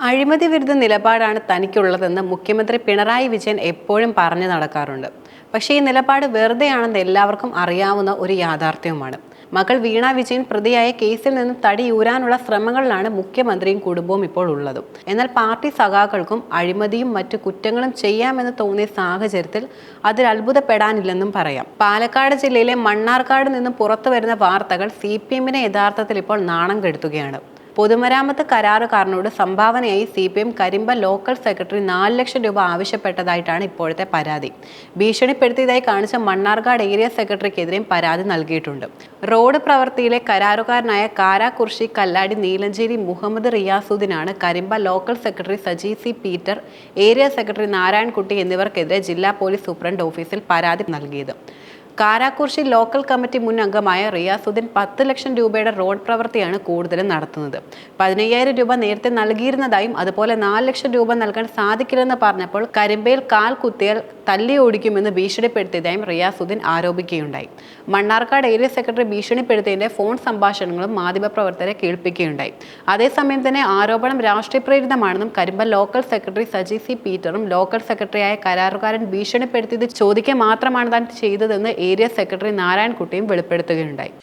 അഴിമതി വിരുദ്ധ നിലപാടാണ് തനിക്കുള്ളതെന്ന് മുഖ്യമന്ത്രി പിണറായി വിജയൻ എപ്പോഴും പറഞ്ഞു നടക്കാറുണ്ട്. പക്ഷേ ഈ നിലപാട് വെറുതെയാണെന്ന് എല്ലാവർക്കും അറിയാവുന്ന ഒരു യാഥാർത്ഥ്യവുമാണ്. മകൾ വീണ വിജയൻ പ്രതിയായ കേസിൽ നിന്നും തടിയൂരാനുള്ള ശ്രമങ്ങളിലാണ് മുഖ്യമന്ത്രിയും കുടുംബവും ഇപ്പോൾ ഉള്ളത്. എന്നാൽ പാർട്ടി സഖാക്കൾക്കും അഴിമതിയും മറ്റു കുറ്റങ്ങളും ചെയ്യാമെന്ന് തോന്നിയ സാഹചര്യത്തിൽ അതിൽ അത്ഭുതപ്പെടാനില്ലെന്നും പറയാം. പാലക്കാട് ജില്ലയിലെ മണ്ണാർക്കാട് നിന്നും പുറത്തു വരുന്ന വാർത്തകൾ CPM-നെ യഥാർത്ഥത്തിൽ ഇപ്പോൾ നാണം കെടുത്തുകയാണ്. പൊതുമരാമത്ത് കരാറുകാരനോട് സംഭാവനയായി CPM കരിമ്പ ലോക്കൽ സെക്രട്ടറി 4 ലക്ഷം രൂപ ആവശ്യപ്പെട്ടതായിട്ടാണ് ഇപ്പോഴത്തെ പരാതി. ഭീഷണിപ്പെടുത്തിയതായി കാണിച്ച മണ്ണാർക്കാട് ഏരിയ സെക്രട്ടറിക്കെതിരെയും പരാതി നൽകിയിട്ടുണ്ട്. റോഡ് പ്രവൃത്തിയിലെ കരാറുകാരനായ കാരാകുർശി കല്ലാടി നീലഞ്ചേരി മുഹമ്മദ് റിയാസുദ്ദീനാണ് Karimba local secretary Saji C. Peter, area secretary Narayankutty എന്നിവർക്കെതിരെ ജില്ലാ പോലീസ് സൂപ്രണ്ട് ഓഫീസിൽ പരാതി നൽകിയത്. കാരാകുർശി ലോക്കൽ കമ്മിറ്റി മുൻ അംഗമായ റിയാസുദ്ദീൻ 10 ലക്ഷം രൂപയുടെ റോഡ് പ്രവൃത്തിയാണ് കൂടുതലും നടത്തുന്നത്. 15,000 രൂപ നേരത്തെ നൽകിയിരുന്നതായും അതുപോലെ 4 ലക്ഷം രൂപ നൽകാൻ സാധിക്കില്ലെന്ന് പറഞ്ഞപ്പോൾ കരിമ്പയിൽ കാൽ കുത്തിയാൽ തല്ലി ഓടിക്കുമെന്ന് ഭീഷണിപ്പെടുത്തിയതായും റിയാസുദ്ദീൻ ആരോപിക്കുകയുണ്ടായി. മണ്ണാർക്കാട് ഏരിയ സെക്രട്ടറി ഭീഷണിപ്പെടുത്തിയതിന്റെ ഫോൺ സംഭാഷണങ്ങളും മാധ്യമപ്രവർത്തകരെ കേൾപ്പിക്കുകയുണ്ടായി. അതേസമയം തന്നെ ആരോപണം രാഷ്ട്രീയ പ്രേരിതമാണെന്നും Karimba local secretary Saji C. പീറ്ററും ലോക്കൽ സെക്രട്ടറിയായ കരാറുകാരൻ ഭീഷണിപ്പെടുത്തിയത് ചോദിക്കുക മാത്രമാണ് താൻ ചെയ്തതെന്ന് ഏരിയ സെക്രട്ടറി നാരായൺകുട്ടിയും വെളിപ്പെടുത്തുകയുണ്ടായി.